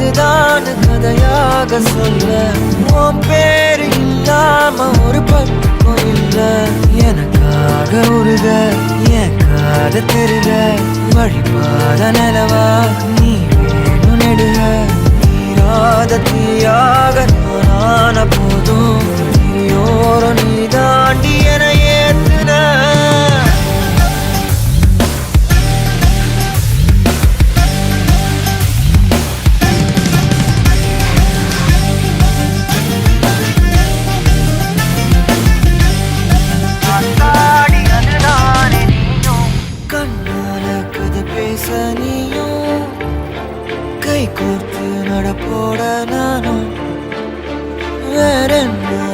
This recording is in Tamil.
இதுதான் கதையாக சொல்ல உன் பேரு இல்லாம ஒரு பக்கம் இல்ல எனக்காக உருக என் காத தெருக வழிபாத நிலவா நீ வேணும் நெடுக நீராத தீயாக நானான போதும் நீயோரம் நீ தாண்டி என ஏத்துன நீயும் கை கோர்த்து நடப்போட நானும் வேற என்ன